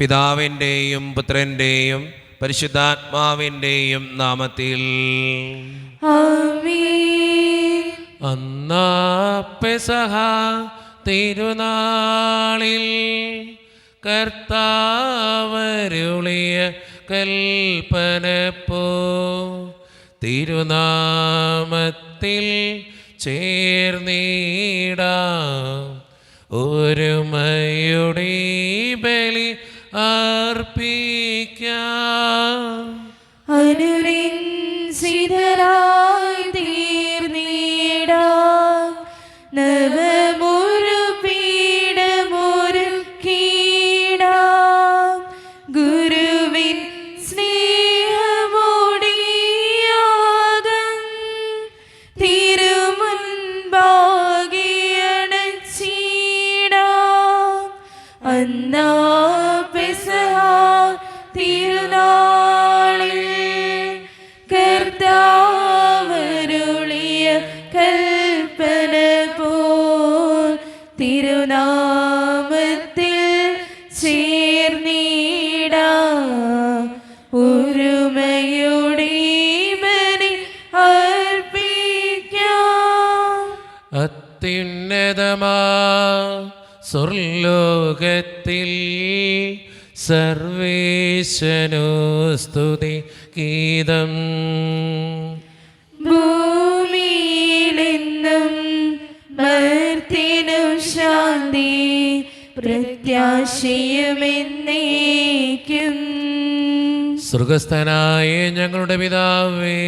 പിതാവിൻ്റെയും പുത്രൻ്റെയും പരിശുദ്ധാത്മാവിൻ്റെയും നാമത്തിൽ ആമേൻ. അന്നാ പെസഹ തിരുനാളിൽ കർത്താവരുളിയ കൽപ്പനപ്പോ തിരുനാമത്തിൽ ചേർന്നിടാം ഒരുമയുടെ ബലി അർപ്പിക്കാം. അനുരഞ്ജിതരായി തീർന്നിടാം നവമൊരു പീഠമൊരുക്കിടാം ഗുരുവിൻ സ്നേഹമോടിയാകം തിരുമുൻപാകിയണച്ചിടാം. അന്നാ പെസഹ തിരുനാളിൽ കർത്താവരുളിയ കൽപ്പന പോൽ തിരുനാമത്തിൽ ചേർന്നിടാം ഒരുമയുടെ ബലി അർപ്പിക്കാം. അത്യുന്നതമാ സ്വർലോകത്തിൽ സർവേശനോ സ്തുതി ഗീതം. ഭൂമിയിലെന്നും മർത്യനു ശാന്തി പ്രത്യാശയുമെന്നേക്കും. സ്വർഗസ്ഥനായ ഞങ്ങളുടെ പിതാവേ,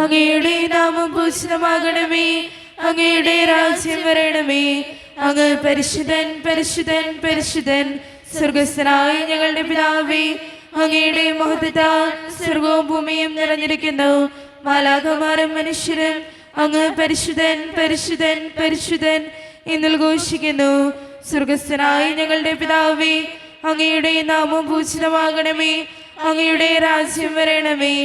അങ്ങയുടെ നാമം പൂജിതമാകണമേ, അങ്ങയുടെ രാജ്യം വരണമേ, അങ്ങ് പരിശുദ്ധൻ പരിശുദ്ധൻ പരിശുദ്ധൻ. സ്വർഗസ്ഥനായ ഞങ്ങളുടെ പിതാവേ, അങ്ങയുടെ മഹത്വത്താൽ സ്വർഗവും ഭൂമിയും നിറഞ്ഞിരിക്കുന്നു. മാലാഖമാരും മനുഷ്യരും അങ്ങ് പരിശുദ്ധൻ പരിശുദ്ധൻ പരിശുദ്ധൻ എന്ന് ഘോഷിക്കുന്നു. സ്വർഗസ്ഥനായ ഞങ്ങളുടെ പിതാവേ, അങ്ങയുടെ നാമം പൂജിതമാകണമേ, അങ്ങയുടെ രാജ്യം വരണമേ,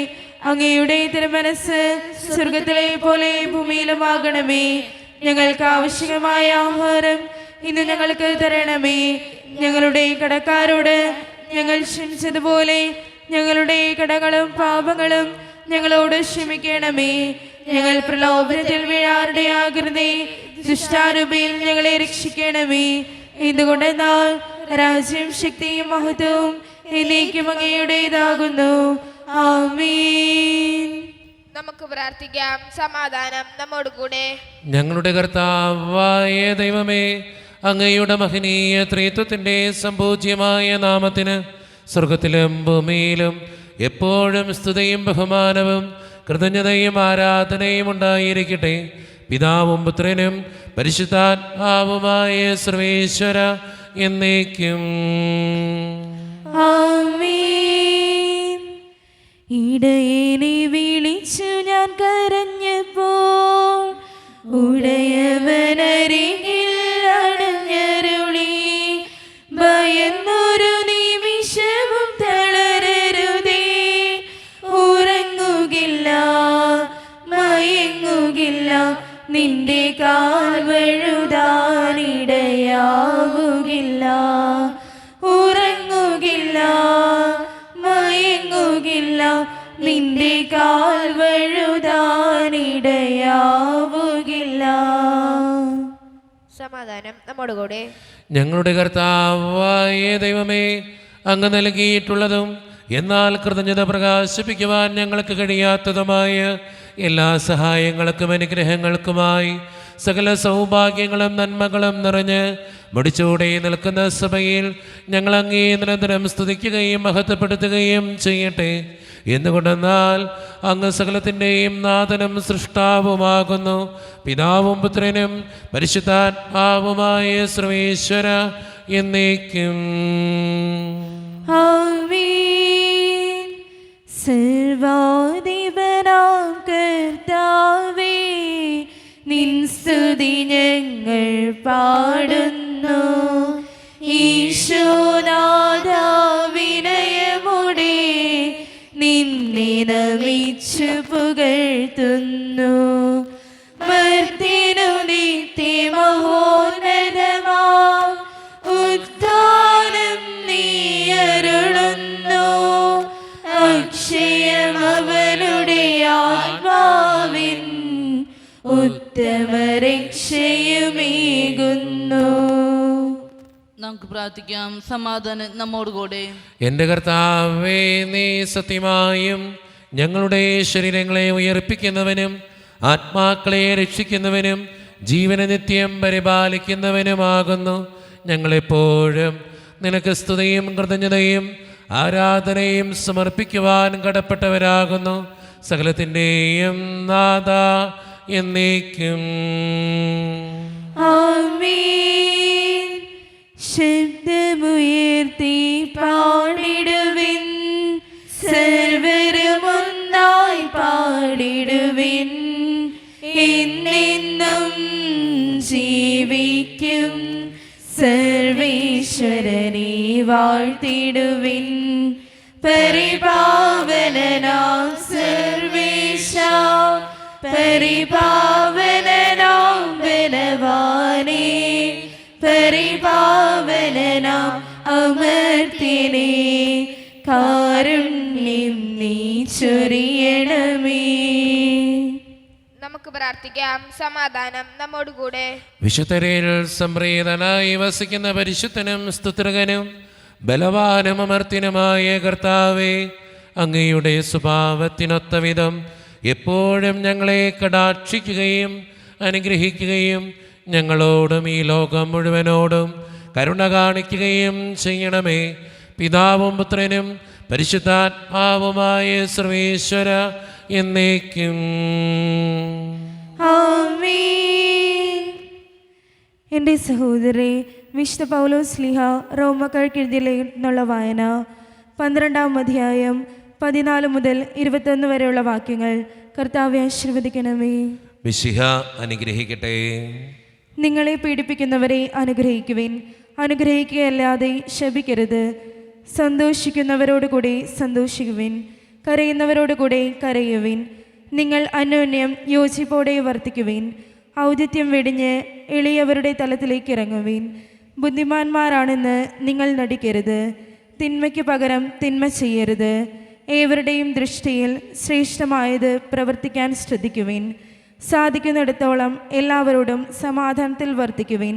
അങ്ങയുടെ തിരുമനസ് സ്വർഗത്തിലെ പോലെ ഭൂമിയിലുമാകണമേ. ഞങ്ങൾക്ക് ആവശ്യമായ ആഹാരം ഇന്ന് ഞങ്ങൾക്ക് തരണമേ. ഞങ്ങളുടെ കടക്കാരോട് ഞങ്ങൾ ക്ഷമിച്ചതുപോലെ ഞങ്ങളുടെ കടകളും പാപങ്ങളും ഞങ്ങളോട് ക്ഷമിക്കണമേ. ഞങ്ങൾ പ്രലോഭനത്തിൽ വീഴാനിടയാകരുതേ, ദുഷ്ടാരൂപിയിൽ ഞങ്ങളെ രക്ഷിക്കണമേ. എന്തുകൊണ്ടെന്നാൽ രാജ്യം ശക്തിയും മഹത്വവും എന്നേക്കും അങ്ങയുടേതാകുന്നു. ആമേൻ. നമുക്ക് പ്രാർത്ഥിക്കാം. സമാധാനം നമ്മോട് കൂടെ. ഞങ്ങളുടെ കർത്താവായ ദൈവമേ, അങ്ങയുടെ മഹനീയ ത്രിത്വത്തിൻ്റെ സംപൂജ്യമായ നാമത്തിന് സ്വർഗത്തിലും ഭൂമിയിലും എപ്പോഴും സ്തുതിയും ബഹുമാനവും കൃതജ്ഞതയും ആരാധനയും ഉണ്ടായിരിക്കട്ടെ. പിതാവും പുത്രനും പരിശുദ്ധാത്മാവുമായ സർവേശ്വര എന്നേക്കും. ആമേൻ. ഇടയനെ വിളിച്ചു ഞാൻ കരഞ്ഞപ്പോൾ ഉടയവനരികിൽ അണഞ്ഞരുളി. ഭയന്നൊരു നിമിഷവും തളരരുതേ, ഉറങ്ങുകില്ല മയങ്ങുകില്ല, നിന്റെ കാൽ വഴുതാനിടയാവുകില്ല. ഉറങ്ങുകില്ല മയങ്ങുകില്ല, നിന്റെ കാൽ വഴുതാനിടയാവുകില്ല. സമാധാനം നമ്മോട് കൂടെ. ഞങ്ങളുടെ കർത്താവായ ദൈവമേ, അങ്ങ് നൽകിയിട്ടുള്ളതും എന്നാൽ കൃതജ്ഞത പ്രകാശിപ്പിക്കുവാൻ ഞങ്ങൾക്ക് കഴിയാത്തതുമായ എല്ലാ സഹായങ്ങൾക്കും അനുഗ്രഹങ്ങൾക്കുമായി സകല സൗഭാഗ്യങ്ങളും നന്മകളും നിറഞ്ഞ് മുടിച്ചൂടെ നിൽക്കുന്ന സഭയിൽ ഞങ്ങൾ അങ്ങേ നിരന്തരം സ്തുതിക്കുകയും മഹത്വപ്പെടുത്തുകയും ചെയ്യട്ടെ. എന്തുകൊണ്ടെന്നാൽ അങ്ങ് സകലത്തിൻ്റെയും നാഥനും സൃഷ്ടാവുമാകുന്നു. പിതാവും പുത്രനും പരിശുദ്ധാത്മാവുമായ സർവേശ്വര എന്നേക്കും. ആമേൻ. സർവാധിപനാം കർത്താവേ, നിൻ സ്തുതി ഞങ്ങൾ പാടുന്നു. ഈശോനാഥാ വിനയമോടെ നിന്നെ നമിച്ചു പുകഴ്ത്തുന്നു. മർത്യനു നിത്യമഹോന്നതമാം ഉദ്ധാനം നമുക്ക് പ്രാർത്ഥിക്കാം. സമാധാനം നമ്മോടുകൂടെ. എൻ്റെ കർത്താവേ, നീ സത്യമായും ഞങ്ങളുടെ ശരീരങ്ങളെ ഉയർപ്പിക്കുന്നവനും ആത്മാക്കളെ രക്ഷിക്കുന്നവനും ജീവന നിത്യം പരിപാലിക്കുന്നവനുമാകുന്നു. ഞങ്ങളെപ്പോഴും നിനക്ക് സ്തുതിയും കൃതജ്ഞതയും ആരാധനയും സമർപ്പിക്കുവാൻ കടപ്പെട്ടവരാകുന്നു. സകലത്തിൻ്റെയും നാഥ എന്നേക്കും. ആമേൻ. ശബ്ദമുയർത്തി പാടിടുവിൻ, സർവരും ഒന്നായി പാടിടുവിൻ. എന്നെന്നും ജീവിക്കും സർവേശ്വരനെ വാഴ്ത്തിടുവിൻ. പരിപാവനനാം സർവേശ, പരിപാവനനാം ബലവാനേ, പരിപാവനനാം അമർത്യനേ, കാരുണ്യം നീ ചൊരിയണമേ. നമുക്ക് പ്രാർത്ഥിക്കാം. സമാധാനം നമ്മോടുകൂടെ. വിശുദ്ധരിൽ സംപ്രീതനായി വസിക്കുന്ന പരിശുദ്ധനും സ്തുത്രകനും ബലവാനും അമർത്തിനുമായ കർത്താവേ, അങ്ങയുടെ സ്വഭാവത്തിനൊത്ത വിധം എപ്പോഴും ഞങ്ങളെ കടാക്ഷിക്കുകയും അനുഗ്രഹിക്കുകയും ഞങ്ങളോടും ഈ ലോകം മുഴുവനോടും കരുണ കാണിക്കുകയും ചെയ്യണമേ. പിതാവും പുത്രനും പരിശുദ്ധാത്മാവുമായ സർവേശ്വര എന്നേക്കും. ആമേൻ. എൻ്റെ സഹോദരേ, വിശുദ്ധ പൗലോസ് ശ്ലീഹ റോമക്കാർക്കെഴുതിയ ലേഖനത്തിനുള്ള വായന 12-ാം അധ്യായം 14 മുതൽ 21 വരെയുള്ള വാക്യങ്ങൾ കർത്താവെ ആശീർവദിക്കണമേ. മിശിഹ അനുഗ്രഹിക്കട്ടെ. നിങ്ങളെ പീഡിപ്പിക്കുന്നവരെ അനുഗ്രഹിക്കുവിൻ, അനുഗ്രഹിക്കുകയല്ലാതെ ശപിക്കരുത്. സന്തോഷിക്കുന്നവരോടുകൂടി സന്തോഷിക്കുവിൻ, കരയുന്നവരോടുകൂടി കരയുവിൻ. നിങ്ങൾ അന്യോന്യം യോജിപ്പോടെ വർത്തിക്കുവിൻ. ഔദിത്യം വെടിഞ്ഞ് എളിയവരുടെ തലത്തിലേക്ക് ഇറങ്ങുവിൻ. ബുദ്ധിമാന്മാരാണെന്ന് നിങ്ങൾ നടിക്കരുത്. തിന്മയ്ക്ക് പകരം തിന്മ ചെയ്യരുത്. ഏവരുടെയും ദൃഷ്ടിയിൽ ശ്രേഷ്ഠമായത് പ്രവർത്തിക്കാൻ ശ്രദ്ധിക്കുവിൻ. സാധിക്കുന്നിടത്തോളം എല്ലാവരോടും സമാധാനത്തിൽ വർത്തിക്കുവിൻ.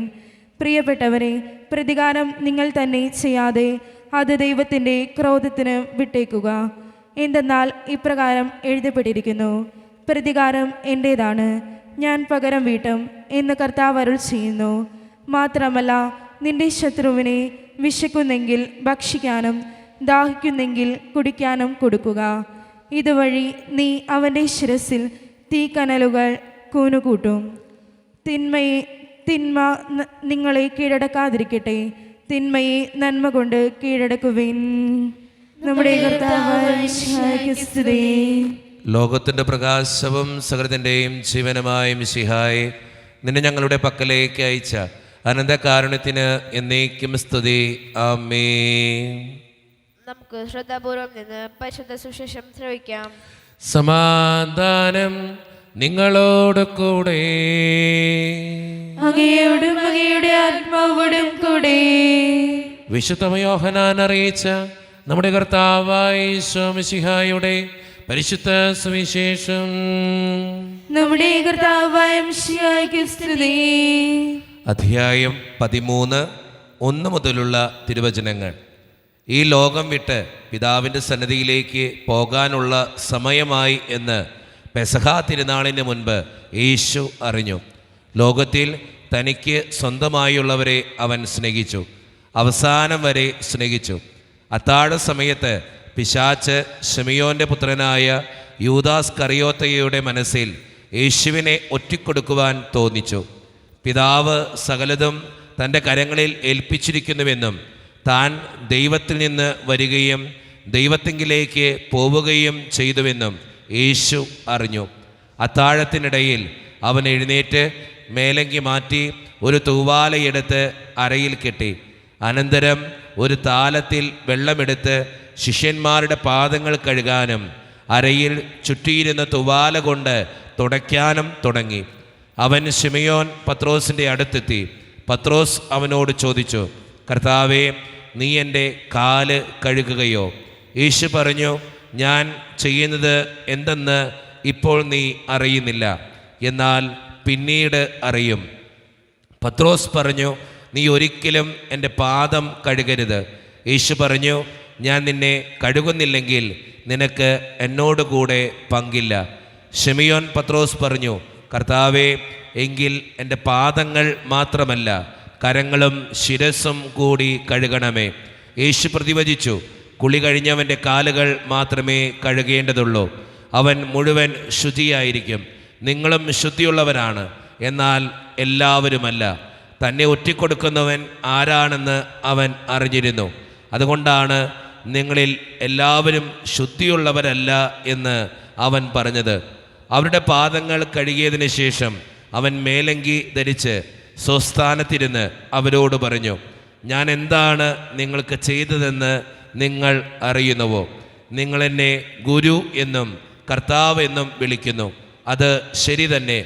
പ്രിയപ്പെട്ടവരെ, പ്രതികാരം നിങ്ങൾ തന്നെ ചെയ്യാതെ അത് ദൈവത്തിൻ്റെ ക്രോധത്തിന് വിട്ടേക്കുക. എന്തെന്നാൽ ഇപ്രകാരം എഴുതപ്പെട്ടിരിക്കുന്നു, പ്രതികാരം എൻ്റേതാണ്, ഞാൻ പകരം വീട്ടും എന്ന് കർത്താവ് അരുൾ ചെയ്യുന്നു. മാത്രമല്ല, നിന്റെ ശത്രുവിനെ വിശക്കുന്നെങ്കിൽ ഭക്ഷിക്കാനും ദാഹിക്കുന്നെങ്കിൽ കുടിക്കാനും കൊടുക്കുക. ഇതുവഴി നീ അവൻ്റെ ശിരസിൽ തീക്കനലുകൾ കൂനുകൂട്ടും. തിന്മ നിങ്ങളെ കീഴടക്കാതിരിക്കട്ടെ, തിന്മയെ നന്മ കൊണ്ട് കീഴടക്കുവിൻ. നമ്മുടെ കർത്താവായ മിശിഹായ്ക്ക് സ്തുതി. ലോകത്തിൻ്റെ പ്രകാശവും സകലത്തിൻ്റെയും ജീവനുമായ മിശിഹായെ, നിന്നെ ഞങ്ങളുടെ പക്കലേക്ക് അയച്ച അനന്തകാരുണ്യത്തിന് എന്നേക്കും സ്തുതി. ആമേൻ. നമുക്ക് ശ്രദ്ധാപൂർവം നിന്ന് പരിശുദ്ധ സുവിശേഷം ശ്രവിക്കാം. സമാധാനം നിങ്ങളോട് കൂടെ. അങ്ങയോടും അങ്ങയുടെ ആത്മാവോടും കൂടെ. വിശുദ്ധ യോഹന്നാൻ അറിയിച്ച നമ്മുടെ കർത്താവായ ഈശോ മിശിഹായുടെ പരിശുദ്ധ സുവിശേഷം. നമ്മുടെ കർത്താവായ മിശിഹായ്ക്ക് സ്തുതി. അധ്യായം 13 1 മുതലുള്ള തിരുവചനങ്ങൾ. ഈ ലോകം വിട്ട് പിതാവിൻ്റെ സന്നിധിയിലേക്ക് പോകാനുള്ള സമയമായി എന്ന് പെസഹ തിരുനാളിന് മുൻപ് യേശു അറിഞ്ഞു. ലോകത്തിൽ തനിക്ക് സ്വന്തമായുള്ളവരെ അവൻ സ്നേഹിച്ചു, അവസാനം വരെ സ്നേഹിച്ചു. അത്താഴ സമയത്ത് പിശാച്ച് ശിമിയോൻ്റെ പുത്രനായ യൂദാസ് കറിയോത്തയുടെ മനസ്സിൽ യേശുവിനെ ഒറ്റിക്കൊടുക്കുവാൻ തോന്നിച്ചു. പിതാവ് സകലതും തൻ്റെ കരങ്ങളിൽ ഏൽപ്പിച്ചിരിക്കുന്നുവെന്നും താൻ ദൈവത്തിൽ നിന്ന് വരികയും ദൈവത്തിങ്കിലേക്ക് പോവുകയും ചെയ്തുവെന്നും യേശു അറിഞ്ഞു. അത്താഴത്തിനിടയിൽ അവൻ എഴുന്നേറ്റ് മേലങ്കി മാറ്റി ഒരു തൂവാലയെടുത്ത് അരയിൽ കെട്ടി. അനന്തരം ഒരു താലത്തിൽ വെള്ളമെടുത്ത് ശിഷ്യന്മാരുടെ പാദങ്ങൾ കഴുകാനും അരയിൽ ചുറ്റിയിരുന്ന തൂവാല കൊണ്ട് തുടയ്ക്കാനും തുടങ്ങി. അവൻ ശിമയോൻ പത്രോസിൻ്റെ അടുത്തെത്തി. പത്രോസ് അവനോട് ചോദിച്ചു, കർത്താവേ, നീ എൻ്റെ കാല് കഴുകുകയോ? യേശു പറഞ്ഞു, ഞാൻ ചെയ്യുന്നത് എന്തെന്ന് ഇപ്പോൾ നീ അറിയുന്നില്ല, എന്നാൽ പിന്നീട് അറിയും. പത്രോസ് പറഞ്ഞു, നീ ഒരിക്കലും എൻ്റെ പാദം കഴുകരുത്. യേശു പറഞ്ഞു, ഞാൻ നിന്നെ കഴുകുന്നില്ലെങ്കിൽ നിനക്ക് എന്നോടുകൂടെ പങ്കില്ല. ശിമിയോൻ പത്രോസ് പറഞ്ഞു, കർത്താവേ, എങ്കിൽ എൻ്റെ പാദങ്ങൾ മാത്രമല്ല കരങ്ങളും ശിരസ്സും കൂടി കഴുകണമേ. യേശു പ്രതിവചിച്ചു, കുളി കഴിഞ്ഞവൻ്റെ കാലുകൾ മാത്രമേ കഴുകേണ്ടതുള്ളൂ, അവൻ മുഴുവൻ ശുചിയായിരിക്കും. നിങ്ങളും ശുദ്ധിയുള്ളവരാണ്, എന്നാൽ എല്ലാവരുമല്ല. തന്നെ ഒറ്റിക്കൊടുക്കുന്നവൻ ആരാണെന്ന് അവൻ അറിഞ്ഞിരുന്നു. അതുകൊണ്ടാണ് നിങ്ങളിൽ എല്ലാവരും ശുദ്ധിയുള്ളവരല്ല എന്ന് അവൻ പറഞ്ഞത്. അവരുടെ പാദങ്ങൾ കഴുകിയതിന് ശേഷം അവൻ മേലങ്കി ധരിച്ച് സ്വസ്ഥാനത്തിരുന്ന് അവരോട് പറഞ്ഞു, ഞാൻ എന്താണ് നിങ്ങൾക്ക് ചെയ്തതെന്ന് നിങ്ങൾ അറിയുന്നുവോ? നിങ്ങളെന്നെ ഗുരു എന്നും കർത്താവ് എന്നും വിളിക്കുന്നു. അത് ശരി തന്നെ,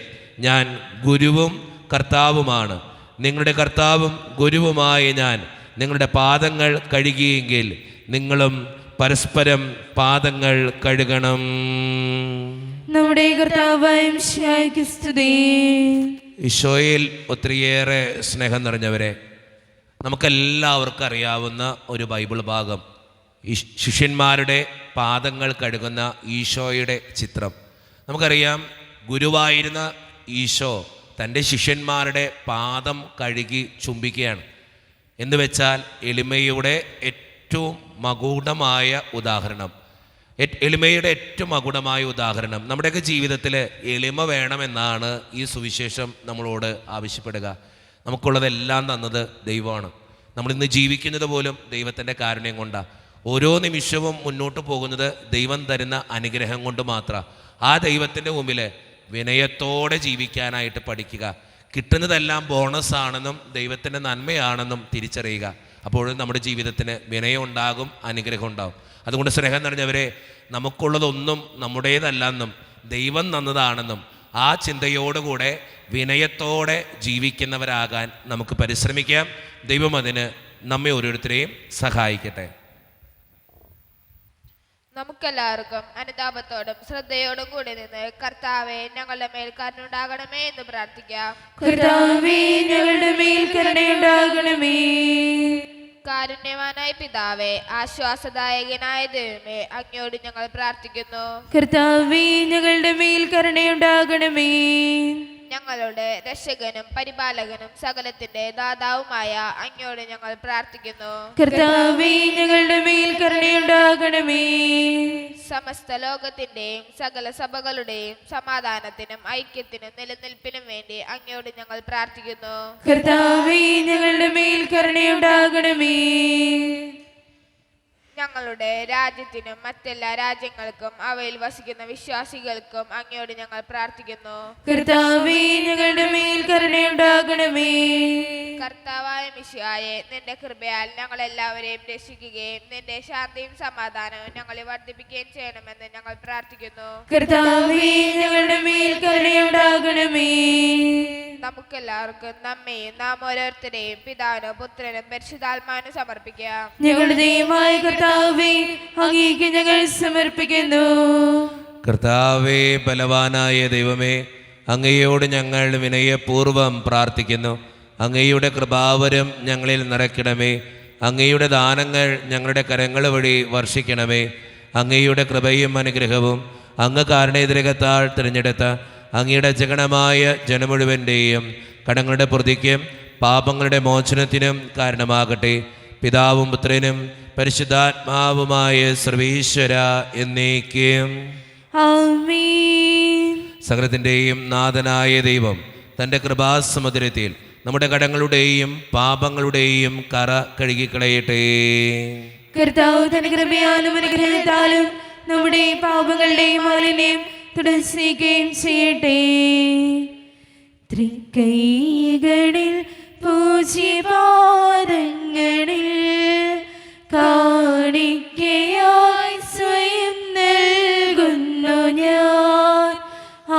ഞാൻ ഗുരുവും കർത്താവുമാണ്. നിങ്ങളുടെ കർത്താവും ഗുരുവുമായ ഞാൻ നിങ്ങളുടെ പാദങ്ങൾ കഴുകിയെങ്കിൽ നിങ്ങളും പരസ്പരം പാദങ്ങൾ കഴുകണം. നമ്മുടെ കർത്താവായ മിശിഹായ്ക്ക് സ്തുതി. ഈശോയിൽ ഒത്തിരിയേറെ സ്നേഹം നിറഞ്ഞവരെ, നമുക്കെല്ലാവർക്കും അറിയാവുന്ന ഒരു ബൈബിൾ ഭാഗം, ശിഷ്യന്മാരുടെ പാദങ്ങൾ കഴുകുന്ന ഈശോയുടെ ചിത്രം. നമുക്കറിയാം, ഗുരുവായിരുന്ന ഈശോ തൻ്റെ ശിഷ്യന്മാരുടെ പാദം കഴുകി ചുംബിക്കുകയാണ്. എന്ന് വെച്ചാൽ എളിമയുടെ ഏറ്റവും മകുടമായ ഉദാഹരണം, എളിമയുടെ ഏറ്റവും മകുടമായ ഉദാഹരണം. നമ്മുടെയൊക്കെ ജീവിതത്തിൽ എളിമ വേണമെന്നാണ് ഈ സുവിശേഷം നമ്മളോട് ആവശ്യപ്പെടുക. നമുക്കുള്ളതെല്ലാം തന്നത് ദൈവമാണ്. നമ്മളിന്ന് ജീവിക്കുന്നത് പോലും ദൈവത്തിൻ്റെ കാരുണ്യം കൊണ്ടാണ്. ഓരോ നിമിഷവും മുന്നോട്ട് പോകുന്നത് ദൈവം തരുന്ന അനുഗ്രഹം കൊണ്ട് മാത്രം. ആ ദൈവത്തിൻ്റെ മുമ്പിൽ വിനയത്തോടെ ജീവിക്കാനായിട്ട് പഠിക്കുക. കിട്ടുന്നതെല്ലാം ബോണസ് ആണെന്നും ദൈവത്തിൻ്റെ നന്മയാണെന്നും തിരിച്ചറിയുക. അപ്പോൾ നമ്മുടെ ജീവിതത്തിന് വിനയം ഉണ്ടാകും, അനുഗ്രഹം ഉണ്ടാകും. അതുകൊണ്ട് സ്നേഹം നിറഞ്ഞവരെ, നമുക്കുള്ളതൊന്നും നമ്മുടേതല്ലെന്നും ദൈവം തന്നതാണെന്നും ആ ചിന്തയോടുകൂടെ വിനയത്തോടെ ജീവിക്കുന്നവരാകാൻ നമുക്ക് പരിശ്രമിക്കാം. ദൈവം അതിന് നമ്മെ ഓരോരുത്തരെയും സഹായിക്കട്ടെ. നമുക്കെല്ലാവർക്കും അനുതാപത്തോടും ശ്രദ്ധയോടും കൂടി നിന്ന് കർത്താവെ, ഞങ്ങളുടെ മേൽ കരുണയുണ്ടാകണമേ എന്ന് പ്രാർത്ഥിക്കാം. കർത്താവേ, ഞങ്ങളുടെ മേൽ കരുണയുണ്ടാകണമേ. കാരുണ്യവാനായ പിതാവേ, ആശ്വാസദായകനായ ദൈവമേ, അങ്ങയോട് ഞങ്ങൾ പ്രാർത്ഥിക്കുന്നു. കർത്താവേ, ഞങ്ങളുടെ മേൽ കരുണയുണ്ടാകണമേ. ഞങ്ങളുടെ രക്ഷകനും പരിപാലകനും സകലത്തിന്റെ ദാതാവുമായ അങ്ങയോട് ഞങ്ങൾ പ്രാർത്ഥിക്കുന്നു. കർത്താവേ, ഞങ്ങളുടെ മേൽ കരുണയുണ്ടാകണമേ. സമസ്ത ലോകത്തിന്റെയും സകല സഭകളുടെയും സമാധാനത്തിനും ഐക്യത്തിനും നിലനിൽപ്പിനും വേണ്ടി അങ്ങയോട് ഞങ്ങൾ പ്രാർത്ഥിക്കുന്നു. കർത്താവേ, ഞങ്ങളുടെ മേൽ കരുണയുണ്ടാകണമേ. ഞങ്ങളുടെ രാജ്യത്തിനും മറ്റെല്ലാ രാജ്യങ്ങൾക്കും അവയിൽ വസിക്കുന്ന വിശ്വാസികൾക്കും അങ്ങയോട് ഞങ്ങൾ പ്രാർത്ഥിക്കുന്നു. കർത്താവേ, ഞങ്ങളുടെ മേൽ കരുണയുണ്ടാകണമേ. കർത്താവായ മിശിഹായെ, നിന്റെ കൃപയാൽ ഞങ്ങളെല്ലാവരെയും രക്ഷിക്കുകയും നിന്റെ ശാന്തിയും സമാധാനവും ഞങ്ങളെ വർദ്ധിപ്പിക്കുകയും ചെയ്യണമെന്ന് ഞങ്ങൾ പ്രാർത്ഥിക്കുന്നു. കർത്താവേ, ഞങ്ങളുടെ മേൽ കരുണയുണ്ടാകണമേ. നമുക്കെല്ലാവർക്കും നമ്മയും നാം ഓരോരുത്തരെയും പിതാവിനും പുത്രനും പരിശുദ്ധാത്മാവിനും സമർപ്പിക്കാം. ഞങ്ങളുടെ ദൈവമായ കർത്താവേ, അങ്ങേക്ക് ഞങ്ങൾ സമർപ്പിക്കുന്നു. കർത്താവേ, ബലവാനായ ദൈവമേ, അങ്ങയോട് ഞങ്ങൾ വിനയപൂർവ്വം പ്രാർത്ഥിക്കുന്നു. അങ്ങയുടെ കൃപാവരം ഞങ്ങളിൽ നിറയ്ക്കണമേ. അങ്ങയുടെ ദാനങ്ങൾ ഞങ്ങളുടെ കരങ്ങൾ വഴി വർഷിക്കണമേ. അങ്ങയുടെ കൃപയും അനുഗ്രഹവും അങ്ങ് കാരുണ്യതിരകത്താൽ തിരഞ്ഞെടുത്ത അങ്ങയുടെ ജഗണമായ ജനമുഴുവൻ്റെയും കടങ്ങളുടെ പ്രതിക്കും പാപങ്ങളുടെ മോചനത്തിനും കാരണമാകട്ടെ. പിതാവും പുത്രനും പരിശുദ്ധാത്മാവുമായ സർവീശ്വര എന്നേക്കും ആമേൻ. സകലത്തിൻ്റെയും നാഥനായ ദൈവം തൻ്റെ കൃപാസമുദ്രത്തിൽ നമ്മുടെ കടങ്ങളുടെയും പാപങ്ങളുടെയും കറ കഴുകിക്കളയട്ടെ. കർത്താവ് തന്റെ കൃപയാലും അനുഗ്രഹത്താലും നമ്മുടെ പാപങ്ങളുടെയും മാലിന്യം തുടർച്ചയും ചെയ്യട്ടെ. തൃക്കൈകളിൽ പൂജ്യപാദങ്ങളിൽ കാണിക്കയായി സ്വയം നൽകുന്നു ഞാൻ.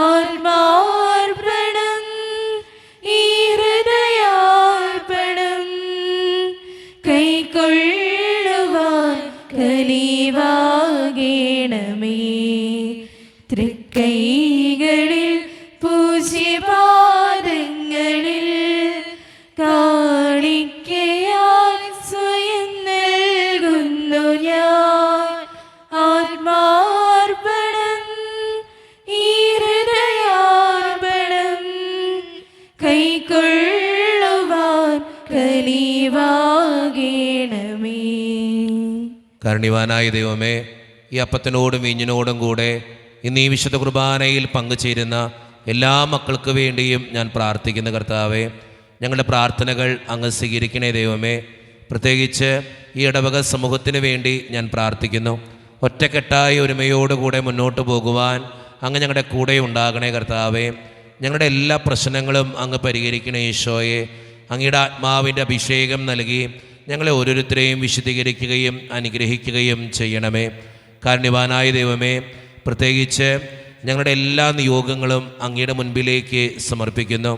ആത്മാർപ്പണം, ഈ ഹൃദയാർപ്പണം കൈക്കൊള്ളുവാൻ കനിവാകണമേ. തൃക്കൈകളിൽ പൂജ്യപാദങ്ങളിൽ കാണിക്കയായി കാരുണ്യവാനായ ദൈവമേ, ഈ അപ്പത്തിനോടും വീഞ്ഞിനോടും കൂടെ ഇന്ന് ഈ വിശുദ്ധ കുർബാനയിൽ പങ്കുചേരുന്ന എല്ലാ മക്കൾക്ക് വേണ്ടിയും ഞാൻ പ്രാർത്ഥിക്കുന്ന കർത്താവേ, ഞങ്ങളുടെ പ്രാർത്ഥനകൾ അങ്ങ് സ്വീകരിക്കണേ ദൈവമേ. പ്രത്യേകിച്ച് ഈ ഇടവക സമൂഹത്തിന് വേണ്ടി ഞാൻ പ്രാർത്ഥിക്കുന്നു. ഒറ്റക്കെട്ടായ ഒരുമയോടുകൂടെ മുന്നോട്ട് പോകുവാൻ അങ്ങ് ഞങ്ങളുടെ കൂടെ ഉണ്ടാകണേ കർത്താവേ. ഞങ്ങളുടെ എല്ലാ പ്രശ്നങ്ങളും അങ്ങ് പരിഹരിക്കണേ ഈശോയെ. അങ്ങയുടെ ആത്മാവിൻ്റെ അഭിഷേകം നൽകി ഞങ്ങളെ ഓരോരുത്തരെയും വിശദീകരിക്കുകയും അനുഗ്രഹിക്കുകയും ചെയ്യണമേ. കാരുണ്യവാനായ ദൈവമേ, പ്രത്യേകിച്ച് ഞങ്ങളുടെ എല്ലാ നിയോഗങ്ങളും അങ്ങയുടെ മുൻപിലേക്ക് സമർപ്പിക്കുന്നു.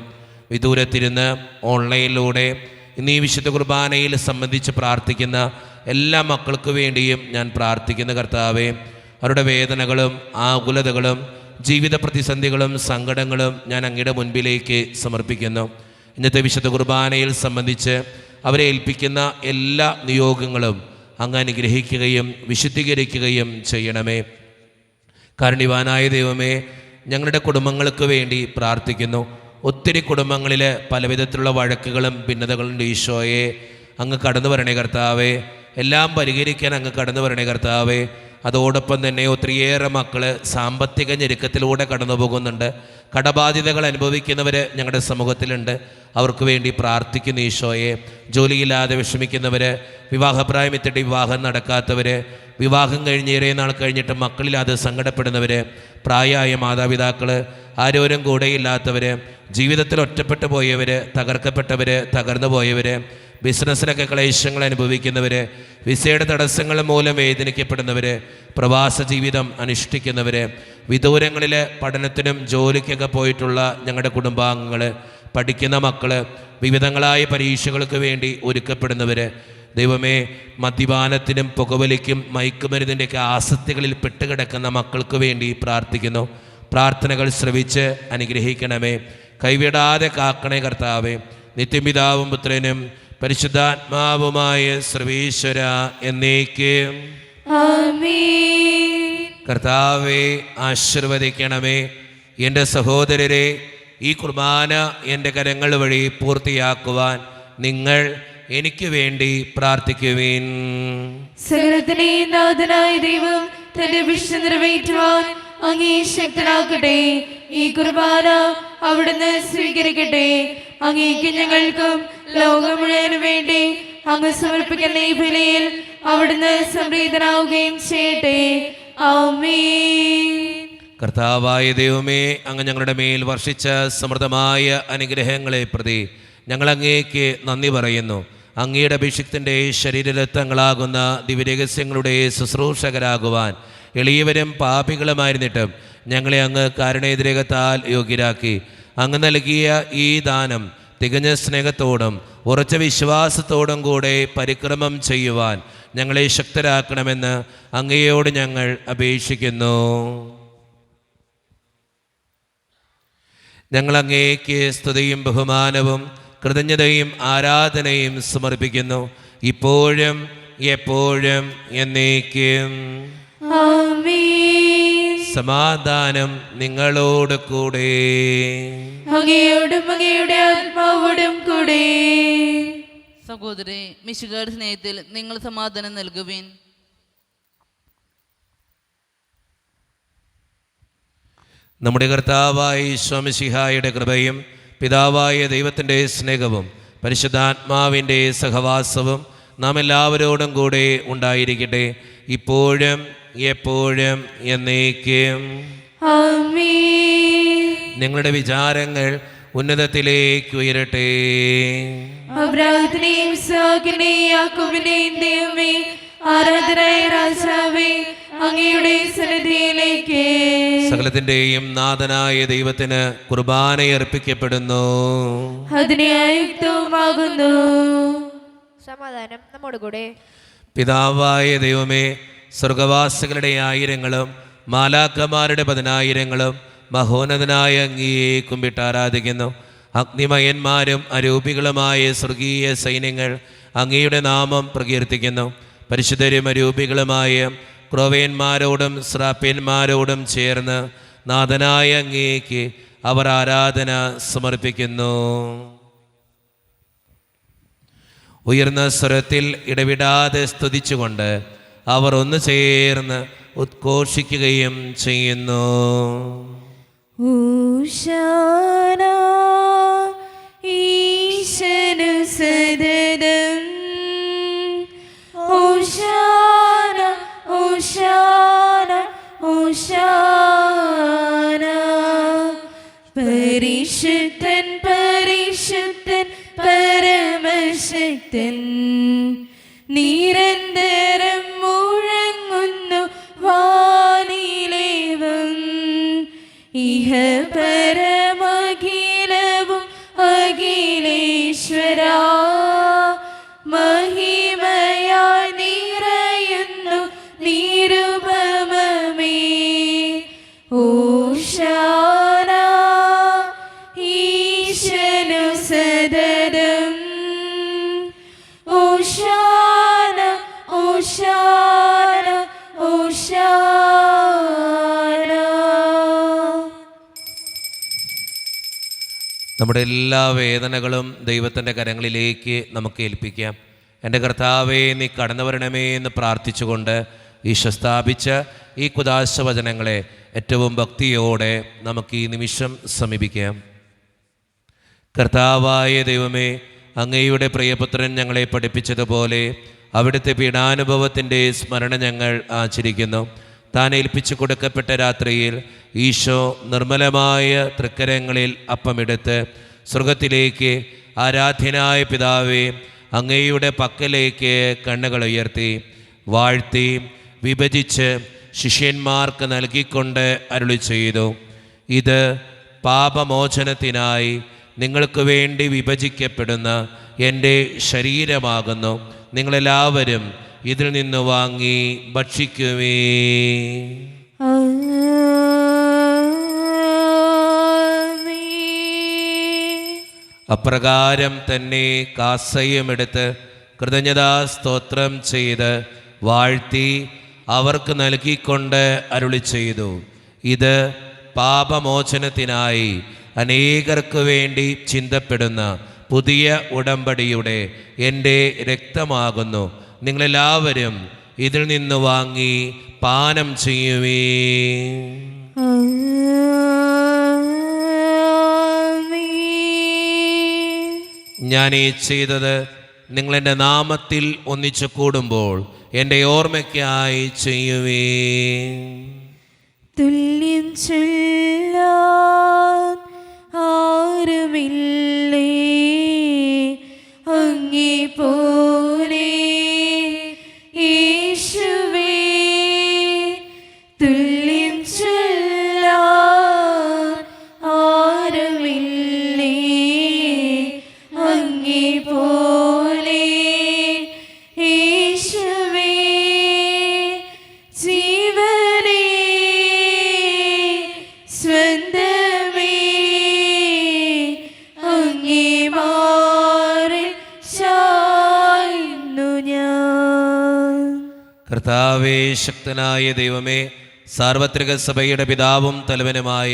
വിദൂരത്തിരുന്ന് ഓൺലൈനിലൂടെ ഇന്ന് ഈ വിശുദ്ധ കുർബാനയിൽ സംബന്ധിച്ച് പ്രാർത്ഥിക്കുന്ന എല്ലാ മക്കൾക്ക് വേണ്ടിയും ഞാൻ പ്രാർത്ഥിക്കുന്ന കർത്താവേ, അവരുടെ വേദനകളും ആകുലതകളും ജീവിത പ്രതിസന്ധികളും സങ്കടങ്ങളും ഞാൻ അങ്ങയുടെ മുൻപിലേക്ക് സമർപ്പിക്കുന്നു. ഇന്നത്തെ വിശുദ്ധ കുർബാനയിൽ സംബന്ധിച്ച് അവരെ ഏൽപ്പിക്കുന്ന എല്ലാ നിയോഗങ്ങളും അങ്ങ് അനുഗ്രഹിക്കുകയും വിശുദ്ധീകരിക്കുകയും ചെയ്യണമേ. കാരുണ്യവാനായ ദൈവമേ, ഞങ്ങളുടെ കുടുംബങ്ങൾക്ക് വേണ്ടി പ്രാർത്ഥിക്കുന്നു. ഒത്തിരി കുടുംബങ്ങളിൽ പലവിധത്തിലുള്ള വഴക്കുകളും ഭിന്നതകളും ഈശോയെ അങ്ങ് കടന്നു വരണേ കർത്താവേ. എല്ലാം പരിഹരിക്കാൻ അങ്ങ് കടന്നു വരണേ കർത്താവേ. അതോടൊപ്പം തന്നെ ഒത്തിരിയേറെ മക്കൾ സാമ്പത്തിക ഞെരുക്കത്തിലൂടെ കടന്നു പോകുന്നുണ്ട്. കടബാധ്യതകൾ അനുഭവിക്കുന്നവർ ഞങ്ങളുടെ സമൂഹത്തിലുണ്ട്. അവർക്ക് വേണ്ടി പ്രാർത്ഥിക്കുന്ന ഈശോയെ. ജോലിയില്ലാതെ വിഷമിക്കുന്നവർ, വിവാഹപ്രായമെത്തിയിട്ട് വിവാഹം നടക്കാത്തവർ, വിവാഹം കഴിഞ്ഞ് ഏറെ നാൾ കഴിഞ്ഞിട്ട് മക്കളില്ലാതെ സങ്കടപ്പെടുന്നവർ, പ്രായമായ മാതാപിതാക്കൾ, ആരോരും കൂടെയില്ലാത്തവർ, ജീവിതത്തിൽ ഒറ്റപ്പെട്ടു പോയവർ, തകർക്കപ്പെട്ടവർ, തകർന്നു പോയവർ, ബിസിനസ്സിലൊക്കെ ക്ലേശങ്ങൾ അനുഭവിക്കുന്നവർ, വിസയുടെ തടസ്സങ്ങൾ മൂലം വേദനിക്കപ്പെടുന്നവർ, പ്രവാസ ജീവിതം അനുഷ്ഠിക്കുന്നവർ, വിദൂരങ്ങളിൽ പഠനത്തിനും ജോലിക്കൊക്കെ പോയിട്ടുള്ള ഞങ്ങളുടെ കുടുംബാംഗങ്ങൾ, പഠിക്കുന്ന മക്കൾ, വിവിധങ്ങളായ പരീക്ഷകൾക്ക് വേണ്ടി ഒരുക്കപ്പെടുന്നവർ, ദൈവമേ, മദ്യപാനത്തിനും പുകവലിക്കും മയക്കുമരുന്നിൻ്റെയൊക്കെ ആസക്തികളിൽ പെട്ടുകിടക്കുന്ന മക്കൾക്ക് വേണ്ടി പ്രാർത്ഥിക്കുന്നു. പ്രാർത്ഥനകൾ ശ്രവിച്ച് അനുഗ്രഹിക്കണമേ. കൈവിടാതെ കാക്കണേ കർത്താവേ. നിത്യപിതാവും പുത്രനും പരിശുദ്ധാത്മാവുമായ സർവീശ്വര എന്നേക്കും ആമേൻ. കർത്താവെ ആശീർവദിക്കണമേ. എൻ്റെ സഹോദരരെ, ഈ കുർബാന എൻ്റെ കരങ്ങൾ വഴി പൂർത്തിയാക്കുവാൻ നിങ്ങൾ എനിക്ക് വേണ്ടി പ്രാർത്ഥിക്കുവിൻ. സകലത്തിന്റെയും നാഥനായ ദൈവം തന്റെ വിശുദ്ധ നിറവേറ്റുവാൻ അങ്ങേ ശക്തനാക്കട്ടെ. ഈ കുർബാന അവിടുന്ന് സ്വീകരിക്കട്ടെ. അങ്ങേക്ക് ഞങ്ങൾക്കും ലോകം മുഴുവനും വേണ്ടി അങ്ങ് സമർപ്പിക്കുന്ന ഈ ബലിയിൽ അവിടുന്ന് സംപ്രീതനാവുകയും ചെയ്യട്ടെ. ആമേൻ. കർത്താവായ ദൈവമേ, അങ്ങ് ഞങ്ങളുടെ മേൽ വർഷിച്ച സമൃദ്ധമായ അനുഗ്രഹങ്ങളെ പ്രതി ഞങ്ങൾ അങ്ങേക്ക് നന്ദി പറയുന്നു. അങ്ങയുടെ അഭിഷിക്തൻ്റെ ശരീരരത്നങ്ങളാകുന്ന ദിവ്യരഹസ്യങ്ങളുടെ ശുശ്രൂഷകരാകുവാൻ എളിയവരും പാപികളുമായിരുന്നിട്ടും ഞങ്ങളെ അങ്ങ് കാരുണ്യതിരകത്താൽ യോഗ്യരാക്കി. അങ്ങ് നൽകിയ ഈ ദാനം തികഞ്ഞ സ്നേഹത്തോടും ഉറച്ച വിശ്വാസത്തോടും കൂടെ പരിക്രമം ചെയ്യുവാൻ ഞങ്ങളെ ശക്തരാക്കണമെന്ന് അങ്ങയോട് ഞങ്ങൾ അപേക്ഷിക്കുന്നു. ഞങ്ങൾ അങ്ങേക്ക് സ്തുതിയും ബഹുമാനവും കൃതജ്ഞതയും ആരാധനയും സമർപ്പിക്കുന്നു, ഇപ്പോഴും എപ്പോഴും എന്നേക്കും. ആമേൻ. സമാധാനം നിങ്ങളോട് കൂടെ. അങ്ങയോടും അങ്ങയുടെ ആത്മാവോടും കൂടെ. സഹോദരേ, മിശിഹായുടെ സ്നേഹത്തിൽ നിങ്ങൾ സമാധാനം നൽകുവിൻ. നമ്മുടെ കർത്താവായ ഈശോ മിശിഹായുടെ കൃപയും പിതാവായ ദൈവത്തിൻ്റെ സ്നേഹവും പരിശുദ്ധാത്മാവിൻ്റെ സഹവാസവും നാം എല്ലാവരോടും കൂടെ ഉണ്ടായിരിക്കട്ടെ, ഇപ്പോഴും എപ്പോഴും എന്നേക്കും. ആമേൻ. നിങ്ങളുടെ വിചാരങ്ങൾ ഉന്നതത്തിലേക്ക് ഉയരട്ടെ. അബ്രാഹത്തിനെയും ഇസ്ഹാക്കിനെയും യാക്കോബിനെയും ദൈവമേ, ആരാധനായ രാജാവേ, അങ്ങയുടെ സന്നിധിയിലേക്ക് സകലത്തിൻ്റെയും നാഥനായ ദൈവത്തിന് കുർബാനയർപ്പിക്കപ്പെടുന്നു. അതിനെ ആയുക്തവുമാകുന്നു. സമാധാനം നമ്മോടുകൂടെ. പിതാവായ ദൈവമേ, സ്വർഗവാസികളുടെ ആയിരങ്ങളും മാലാഖമാരുടെ 10,000 മഹോന്നതനായ അങ്ങയെ കുമ്പിട്ട് ആരാധിക്കുന്നു. അഗ്നിമയന്മാരും അരൂപികളുമായ സ്വർഗീയ സൈന്യങ്ങൾ അങ്ങയുടെ നാമം പ്രകീർത്തിക്കുന്നു. പരിശുദ്ധരും അരൂപികളുമായ ക്രോവേന്മാരോടും ശ്രാപ്യന്മാരോടും ചേർന്ന് നാഥനായ അങ്ങേക്ക് അവർ ആരാധന സമർപ്പിക്കുന്നു. ഉയർന്ന സ്വരത്തിൽ ഇടവിടാതെ സ്തുതിച്ചുകൊണ്ട് അവർ ഒന്ന് ചേർന്ന് ഉദ്ഘോഷിക്കുകയും ചെയ്യുന്നു. ഊശാന ഈശനു സദതം, ഊശാന ഊശാന ഊശാന. പരിശുദ്ധൻ പരിശുദ്ധൻ പരമശക്തൻ, നിരന്തരം മുഴങ്ങുന്നു വാനിലേവം. ഇഹ പരമഖിലവും അഖിലേശ്വരാ, മഹിമയായി നിറയുന്നു നിരുപമമേ. ഓശാന ഈശനു സദതം, ഓശാന ഓശാന ഓശാന. നമ്മുടെ എല്ലാ വേദനകളും ദൈവത്തിൻ്റെ കരങ്ങളിലേക്ക് നമുക്ക് ഏൽപ്പിക്കാം. എൻ്റെ കർത്താവേ, നീ കടന്നു വരണമേ എന്ന് പ്രാർത്ഥിച്ചുകൊണ്ട് ഈശോ സ്ഥാപിച്ച ഈ കുദാശ വചനങ്ങളെ ഏറ്റവും ഭക്തിയോടെ നമുക്ക് ഈ നിമിഷം സമീപിക്കാം. കർത്താവായ ദൈവമേ, അങ്ങയുടെ പ്രിയപുത്രൻ ഞങ്ങളെ പഠിപ്പിച്ചതുപോലെ അവിടുത്തെ പീഡാനുഭവത്തിൻ്റെ സ്മരണ ഞങ്ങൾ ആചരിക്കുന്നു. താൻ ഏൽപ്പിച്ചു കൊടുക്കപ്പെട്ട രാത്രിയിൽ ഈശോ നിർമ്മലമായ തൃക്കരങ്ങളിൽ അപ്പമെടുത്ത് സ്വർഗത്തിലേക്ക് ആരാധ്യനായ പിതാവേ, അങ്ങയുടെ പക്കലേക്ക് കണ്ണുകൾ ഉയർത്തി വാഴ്ത്തി വിഭജിച്ച് ശിഷ്യന്മാർക്ക് നൽകിക്കൊണ്ട് അരുളി ചെയ്തു, ഇത് പാപമോചനത്തിനായി നിങ്ങൾക്ക് വേണ്ടി വിഭജിക്കപ്പെടുന്ന എൻ്റെ ശരീരമാകുന്നു. നിങ്ങളെല്ലാവരും ഇതിൽ നിന്ന് വാങ്ങി ഭക്ഷിക്കുവേ. അപ്രകാരം തന്നെ കാസയുമെടുത്ത് കൃതജ്ഞതാ സ്തോത്രം ചെയ്ത് വാഴ്ത്തി അവർക്ക് നൽകിക്കൊണ്ട് അരുളി ചെയ്തു, ഇത് പാപമോചനത്തിനായി അനേകർക്ക് വേണ്ടി ചിന്തപ്പെടുന്ന പുതിയ ഉടമ്പടിയുടെ എൻ്റെ രക്തമാകുന്നു. നിങ്ങളെല്ലാവരും ഇതിൽ നിന്ന് വാങ്ങി പാനം ചെയ്യുവേ. ഞാൻ ഈ ചെയ്തത് നിങ്ങളെൻ്റെ നാമത്തിൽ ഒന്നിച്ചു കൂടുമ്പോൾ എൻ്റെ ഓർമ്മയ്ക്കായി ചെയ്യുവേ. തുല്യം ചൊല്ലാൻ ആരുമില്ലേ അങ്ങേ പോലെ യേശുവേ, തുല്യം ചൊല്ലാൻ ആരുമില്ലേ അങ്ങേ പോലെ യേശുവേ. ജീവനേ സ്വന്തമേ അങ്ങേ മാറിൽ ചായുന്നു ഞാൻ. കർത്താവേ, ശക്തനായ ദൈവമേ, സാർവത്രിക സഭയുടെ പിതാവും തലവനുമായ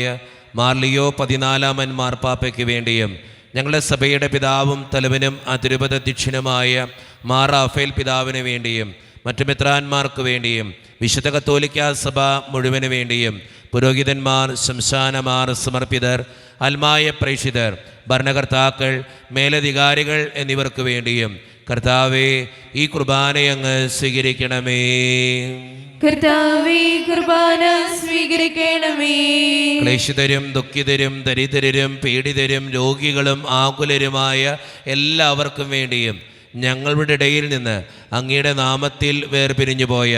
മാർ ലിയോ 14 മാർപ്പാപ്പയ്ക്ക് വേണ്ടിയും ഞങ്ങളുടെ സഭയുടെ പിതാവും തലവനും അതിരൂപതധ്യക്ഷനുമായ മാർ റാഫേൽ പിതാവിന് വേണ്ടിയും മറ്റു മെത്രാന്മാർക്ക് വേണ്ടിയും വിശുദ്ധ കത്തോലിക്കാ സഭ മുഴുവന് വേണ്ടിയും പുരോഹിതന്മാർ, ശംശാനമാർ, സമർപ്പിതർ, അൽമായ പ്രേക്ഷിതർ, ഭരണകർത്താക്കൾ, മേലധികാരികൾ എന്നിവർക്ക് വേണ്ടിയും കർത്താവേ, ഈ കുർബാനയങ്ങ് സ്വീകരിക്കണമേ. കർത്താവേ, കുർബാന സ്വീകരിക്കണമേ. ക്ലേശിതരും ദുഃഖിതരും ദരിദ്രരും പീഡിതരും രോഗികളും ആകുലരുമായ എല്ലാവർക്കും വേണ്ടിയും ഞങ്ങളുടെ ഇടയിൽ നിന്ന് അങ്ങയുടെ നാമത്തിൽ വേർപിരിഞ്ഞു പോയ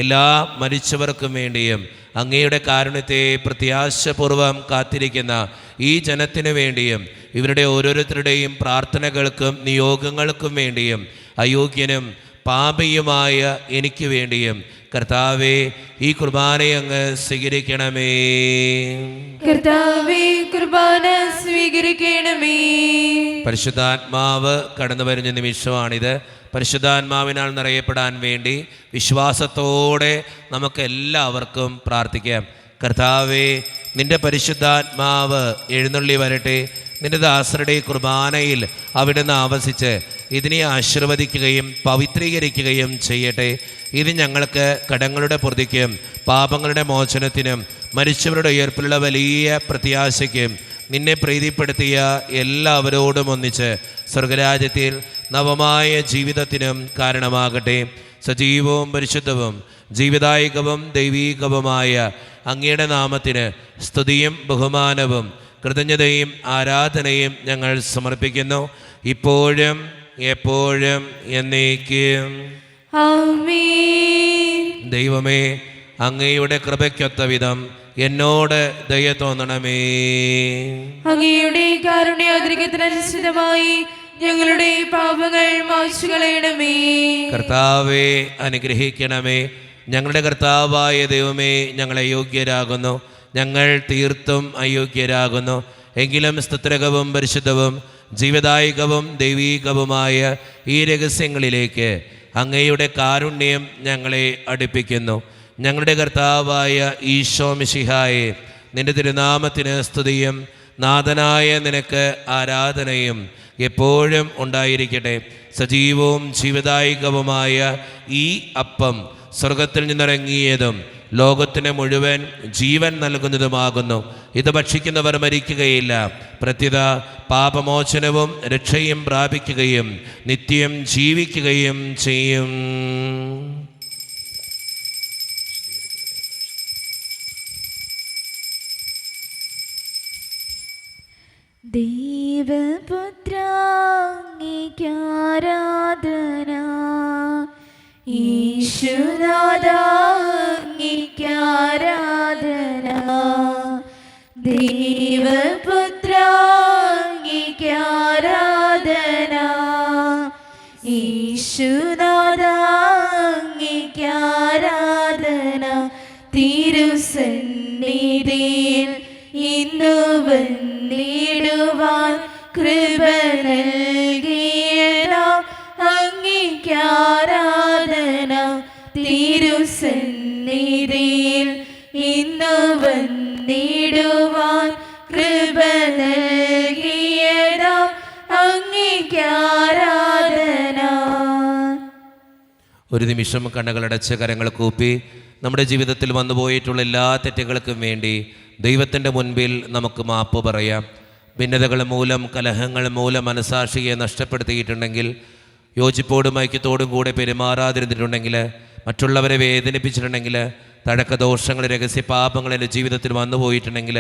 എല്ലാ മരിച്ചവർക്കും വേണ്ടിയും അങ്ങയുടെ കാരുണ്യത്തെ പ്രത്യാശപൂർവം കാത്തിരിക്കുന്ന ഈ ജനത്തിനു വേണ്ടിയും ഇവരുടെ ഓരോരുത്തരുടെയും പ്രാർത്ഥനകൾക്കും നിയോഗങ്ങൾക്കും വേണ്ടിയും അയോഗ്യനും പാപിയുമായ എനിക്ക് വേണ്ടിയും കർത്താവേ, ഈ കുർബാനയങ്ങ് സ്വീകരിക്കണമേ. കർത്താവേ, കുർബാന സ്വീകരിക്കണമേ. പരിശുദ്ധാത്മാവ് കടന്നു വരുന്ന നിമിഷമാണിത്. പരിശുദ്ധാത്മാവിനാൽ നിറയപ്പെടാൻ വേണ്ടി വിശ്വാസത്തോടെ നമുക്ക് എല്ലാവർക്കും പ്രാർത്ഥിക്കാം. കർത്താവേ, നിന്റെ പരിശുദ്ധാത്മാവ് എഴുന്നള്ളി വരട്ടെ. നിന്റെ ദാസരുടെ കുർബാനയിൽ അവിടുന്ന് ആവസിച്ച് ഇതിനെ ആശീർവദിക്കുകയും പവിത്രീകരിക്കുകയും ചെയ്യട്ടെ. ഇത് ഞങ്ങൾക്ക് കടങ്ങളുടെ പൊറുതിക്കും പാപങ്ങളുടെ മോചനത്തിനും മരിച്ചവരുടെ ഉയർപ്പിലുള്ള വലിയ പ്രത്യാശയ്ക്കും നിന്നെ പ്രീതിപ്പെടുത്തിയ എല്ലാവരോടും ഒന്നിച്ച് സ്വർഗരാജ്യത്തിൽ നവമായ ജീവിതത്തിനും കാരണമാകട്ടെ. സജീവവും പരിശുദ്ധവും ജീവിതായികവും ദൈവീകവുമായ അങ്ങയുടെ നാമത്തിന് സ്തുതിയും ബഹുമാനവും കൃതജ്ഞതയും ആരാധനയും ഞങ്ങൾ സമർപ്പിക്കുന്നു, ഇപ്പോഴും എപ്പോഴും എന്നേക്കും. ആമേൻ. ദൈവമേ, അങ്ങയുടെ കൃപയ്ക്കൊത്ത വിധം എന്നോട് ദയ തോന്നണമേ. അങ്ങയുടെ കാരുണ്യാതിരികത്തിനനുസൃതമായി ഞങ്ങളുടെ പാപങ്ങൾ മായ്ച്ചു കളയണമേ. കർത്താവെ അനുഗ്രഹിക്കണമേ. ഞങ്ങളുടെ കർത്താവായ ദൈവമേ, ഞങ്ങളെ യോഗ്യരാകുന്നു, ഞങ്ങൾ തീർത്തും അയോഗ്യരാകുന്നു. എങ്കിലും സ്തുത്രകവും പരിശുദ്ധവും ജീവദായകവും ദൈവീകവുമായ ഈ രഹസ്യങ്ങളിലേക്ക് അങ്ങയുടെ കാരുണ്യം ഞങ്ങളെ അടുപ്പിക്കുന്നു. ഞങ്ങളുടെ കർത്താവായ ഈശോ മിശിഹായെ, നിന്റെ തിരുനാമത്തിന് സ്തുതിയും നാഥനായ നിനക്ക് ആരാധനയും എപ്പോഴും ഉണ്ടായിരിക്കട്ടെ. സജീവവും ജീവദായകവുമായ ഈ അപ്പം സ്വർഗത്തിൽ നിന്നിറങ്ങിയതും ലോകത്തിന് മുഴുവൻ ജീവൻ നൽകുന്നതുമാകുന്നു. ഇത് ഭക്ഷിക്കുന്നവർ മരിക്കുകയില്ല, പ്രത്യുത പാപമോചനവും രക്ഷയും പ്രാപിക്കുകയും നിത്യം ജീവിക്കുകയും ചെയ്യും. ദൈവപുത്രാംഗീകാരാധന, ഈശുനാഥാംഗീകാരാധന, ദൈവപുത്രാംഗീകാരാധന, ഈശുനാഥാംഗീകാരാധന. തിരുസന്നിധിയിൽ ഇന്നു വന്നിടുവാൻ കൃപ നൽകിയതാ അങ്ങേക്കാരാധന. തിരുസന്നിധിയിൽ ഇന്നു വന്നിടുവാൻ കൃപ നൽകിയതാ അങ്ങേക്കാരാധന. ഒരു നിമിഷം കണ്ണുകളടച്ച് കരങ്ങൾ കൂപ്പി നമ്മുടെ ജീവിതത്തിൽ വന്നുപോയിട്ടുള്ള എല്ലാ തെറ്റുകൾക്കും വേണ്ടി ദൈവത്തിൻ്റെ മുൻപിൽ നമുക്ക് മാപ്പ് പറയാം. ഭിന്നതകൾ മൂലം, കലഹങ്ങൾ മൂലം മനസാക്ഷിയെ നഷ്ടപ്പെടുത്തിയിട്ടുണ്ടെങ്കിൽ, യോജിപ്പോടും ഐക്യത്തോടും കൂടെ പെരുമാറാതിരുന്നിട്ടുണ്ടെങ്കിൽ, മറ്റുള്ളവരെ വേദനിപ്പിച്ചിട്ടുണ്ടെങ്കിൽ, തഴക്കദോഷങ്ങൾ, രഹസ്യ പാപങ്ങൾ എൻ്റെ ജീവിതത്തിൽ വന്നുപോയിട്ടുണ്ടെങ്കിൽ,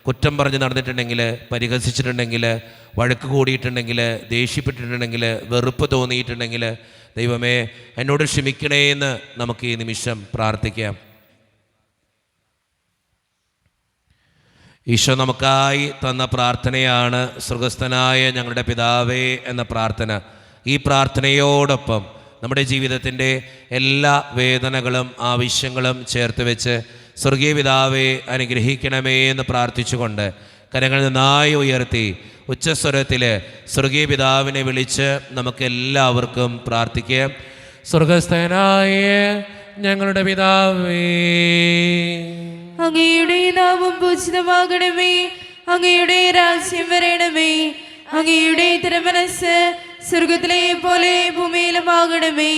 കുറ്റം പറഞ്ഞ് നടന്നിട്ടുണ്ടെങ്കിൽ, പരിഹസിച്ചിട്ടുണ്ടെങ്കിൽ, വഴക്ക് കൂടിയിട്ടുണ്ടെങ്കിൽ, ദേഷ്യപ്പെട്ടിട്ടുണ്ടെങ്കിൽ, വെറുപ്പ് തോന്നിയിട്ടുണ്ടെങ്കിൽ, ദൈവമേ എന്നോട് ക്ഷമിക്കണേ എന്ന് നമുക്ക് ഈ നിമിഷം പ്രാർത്ഥിക്കാം. ഈശോ നമുക്കായി തന്ന പ്രാർത്ഥനയാണ് സ്വർഗസ്ഥനായ ഞങ്ങളുടെ പിതാവേ എന്ന പ്രാർത്ഥന. ഈ പ്രാർത്ഥനയോടൊപ്പം നമ്മുടെ ജീവിതത്തിൻ്റെ എല്ലാ വേദനകളും ആവശ്യങ്ങളും ചേർത്ത് വെച്ച് സ്വർഗീയ പിതാവേ അനുഗ്രഹിക്കണമേ എന്ന് പ്രാർത്ഥിച്ചുകൊണ്ട് കരങ്ങൾ നന്നായി ഉയർത്തി ഉച്ചസ്വരത്തിൽ സ്വർഗീയ പിതാവിനെ വിളിച്ച് നമുക്കെല്ലാവർക്കും പ്രാർത്ഥിക്കാം. സ്വർഗസ്ഥനായ ഞങ്ങളുടെ പിതാവേ, അങ്ങയുടെ നാമം പൂജിതമാകണമേ, അങ്ങയുടെ രാജ്യം വരണമേ, അങ്ങയുടെ തിരുമനസ്സ് സ്വർഗത്തിലെ പോലെ ഭൂമിയിലുമാകണമേ.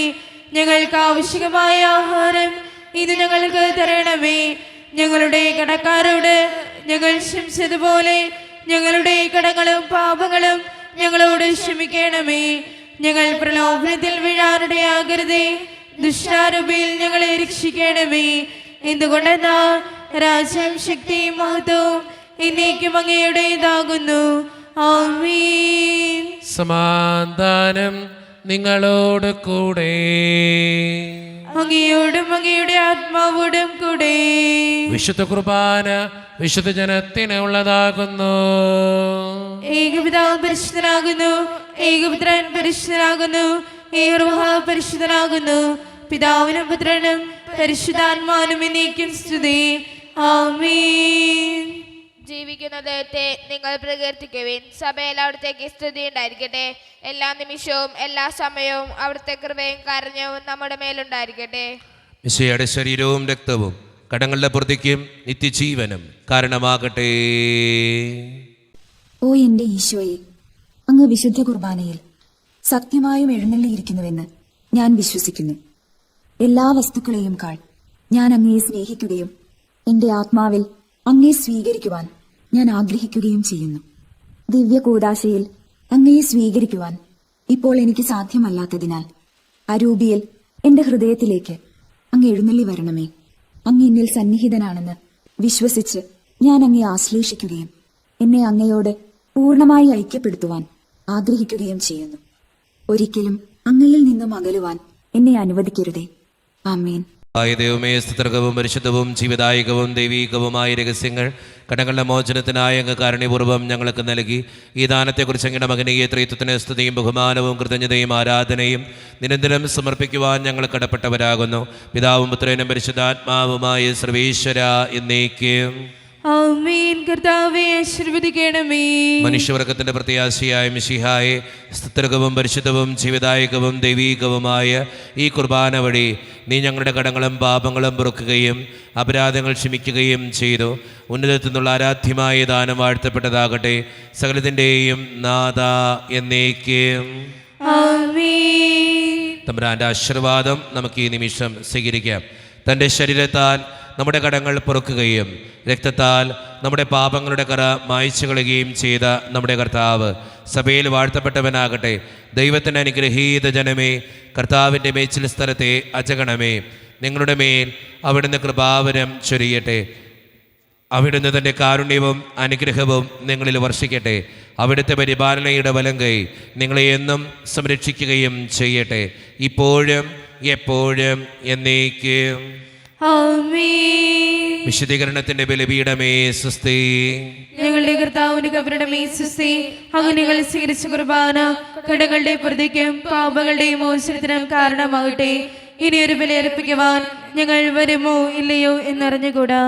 ഞങ്ങൾക്ക് ആവശ്യമായ ആഹാരം ഇത് ഞങ്ങൾക്ക് തരണമേ. ഞങ്ങളുടെ കടക്കാരോട് ഞങ്ങൾ ക്ഷമിച്ചതുപോലെ ഞങ്ങളുടെ കടങ്ങളും പാപങ്ങളും ഞങ്ങളോട് ക്ഷമിക്കണമേ. ഞങ്ങൾ പ്രലോഭനത്തിൽ വീഴാനിടയാകരുതേ, ദുഷ്ടാരൂപിയിൽ ഞങ്ങളെ രക്ഷിക്കണമേ. എന്തുകൊണ്ടെന്നാ രാജ്യം, ശക്തിയും മഹത്വവും എന്നേക്കും അങ്ങയുടേതാകുന്നു. ആമേൻ. സമാധാനം നിങ്ങളോട് കൂടെ, അങ്ങയോടും അങ്ങയുടെ ആത്മാവോടും കൂടെ. വിശുദ്ധ കുർബാന വിശുദ്ധ ജനത്തിന് ഉള്ളതാകുന്നു. ഏകപിതാവ് പരിശുദ്ധനാകുന്നു, ഏകപുത്രൻ പരിശുദ്ധനാകുന്നു, ഏകരൂഹ പരിശുദ്ധനാകുന്നു. പിതാവിനും പുത്രനും പരിശുദ്ധാത്മാവിനും എന്നേക്കും സ്തുതി. ആമേൻ. ജീവിക്കുന്ന ദൈവത്തെ നിങ്ങൾ പ്രകീർത്തിക്കുവിൻ. സഭയിൽ അവിടുത്തേക്ക് സ്തുതി ഉണ്ടായിരിക്കട്ടെ. എല്ലാ നിമിഷവും എല്ലാ സമയവും അവിടുത്തെ കൃപയും കാരുണ്യവും നമ്മുടെ മേലുണ്ടായിരിക്കട്ടെ. മിശിഹായുടെ ശരീരവും രക്തവും കടങ്ങളുടെ പ്രതിക്കും നിത്യജീവനും കാരണമാകട്ടെ. ഓ എന്റെ ഈശോയെ, അങ്ങ് വിശുദ്ധ കുർബാനയിൽ സത്യമായും എഴുന്നള്ളിയിരിക്കുന്നുവെന്ന് ഞാൻ വിശ്വസിക്കുന്നു. എല്ലാ വസ്തുക്കളെയും കാൾ ഞാൻ അങ്ങയെ സ്നേഹിക്കുകയും എന്റെ ആത്മാവിൽ അങ്ങയെ സ്വീകരിക്കുവാൻ ഞാൻ ആഗ്രഹിക്കുകയും ചെയ്യുന്നു. ദിവ്യ കൂദാശയിൽ അങ്ങയെ സ്വീകരിക്കുവാൻ ഇപ്പോൾ എനിക്ക് സാധ്യമല്ലാത്തതിനാൽ അരൂപിയിൽ എന്റെ ഹൃദയത്തിലേക്ക് അങ്ങ് എഴുന്നള്ളി വരണമേ. അങ്ങ് എന്നിൽ സന്നിഹിതനാണെന്ന് വിശ്വസിച്ച് ഞാൻ അങ്ങയെ ആശ്ലേഷിക്കുകയും എന്നെ അങ്ങയോട് പൂർണ്ണമായി ഐക്യപ്പെടുത്തുവാൻ ആഗ്രഹിക്കുകയും ചെയ്യുന്നു. ഒരിക്കലും അങ്ങയിൽ നിന്നും അകലുവാൻ എന്നെ അനുവദിക്കരുതേ. ആമേൻ. ദൈവമേ, സ്തുത്യർഹവും പരിശുദ്ധവും ജീവദായകവും ദൈവീകവുമായ രഹസ്യങ്ങൾ കടങ്ങളുടെ മോചനത്തിനായ അങ്ങ് കാരുണ്യപൂർവ്വം ഞങ്ങൾക്ക് നൽകി. ഈ ദാനത്തെക്കുറിച്ച് അങ്ങയുടെ മകനീയ ത്രിത്വത്തിന് സ്തുതിയും ബഹുമാനവും കൃതജ്ഞതയും ആരാധനയും നിരന്തരം സമർപ്പിക്കുവാൻ ഞങ്ങൾ കടപ്പെട്ടവരാകുന്നു. പിതാവും പുത്രനും പരിശുദ്ധാത്മാവുമായ സർവേശ്വര എന്നേക്കും ആമേൻ. കർത്താവേ ആശീർവദിക്കണമേ. മനുഷ്യവർഗത്തിന്റെ പ്രത്യാശയായ മിശിഹായെ, സ്തുത്യർഹവും പരിശുദ്ധവും ജീവദായകവും ദൈവീകവുമായ ഈ കുർബാന വഴി നീ ഞങ്ങളുടെ കടങ്ങളും പാപങ്ങളും പൊറുക്കുകയും അപരാധങ്ങൾ ക്ഷമിക്കുകയും ചെയ്തു. ഉന്നതത്തിൽ നിന്നുള്ള ആരാധ്യമായ ദാനം വാഴ്ത്തപ്പെട്ടതാകട്ടെ. സകലത്തിൻ്റെയും നാഥ എന്നേക്കും ആമേൻ. തമ്പുരാന്റെ ആശീർവാദം നമുക്ക് ഈ നിമിഷം സ്വീകരിക്കാം. തൻ്റെ ശരീരത്താൽ നമ്മുടെ കടങ്ങൾ പൊറുക്കുകയും രക്തത്താൽ നമ്മുടെ പാപങ്ങളുടെ കറ മായ്ച്ചു കളയുകയും ചെയ്ത നമ്മുടെ കർത്താവ് സഭയിൽ വാഴ്ത്തപ്പെട്ടവനാകട്ടെ. ദൈവത്തിൻ്റെ അനുഗ്രഹീത ജനമേ, കർത്താവിൻ്റെ മേച്ചിൽ സ്ഥലത്തെ അജഗണമേ, നിങ്ങളുടെ മേൽ അവിടുന്ന് കൃപാവരം ചൊരിയട്ടെ. അവിടുന്ന് തൻ്റെ കാരുണ്യവും അനുഗ്രഹവും നിങ്ങളിൽ വർഷിക്കട്ടെ. അവിടുത്തെ പരിപാലനയുടെ വലങ്കൈ നിങ്ങളെ എന്നും സംരക്ഷിക്കുകയും ചെയ്യട്ടെ, ഇപ്പോഴും എപ്പോഴും എന്നേക്കും. ആമേൻ. വിശുദ്ധീകരണത്തിന്റെ ബലിപീഠമേ സ്വസ്തി. ഞങ്ങളുടെ കർത്താവിന്റെ കബറിടമേ സ്വസ്തി. അങ്ങ് ഞങ്ങൾ സ്വീകരിച്ച കുർബാന കടങ്ങളുടെ പ്രതിക്കും പാപങ്ങളുടെയും മോചനത്തിനും കാരണമാകട്ടെ. ഇനിയൊരു ബലി അർപ്പിക്കുവാൻ ഞങ്ങൾ വരുമോ ഇല്ലയോ എന്നറിഞ്ഞുകൂടാ.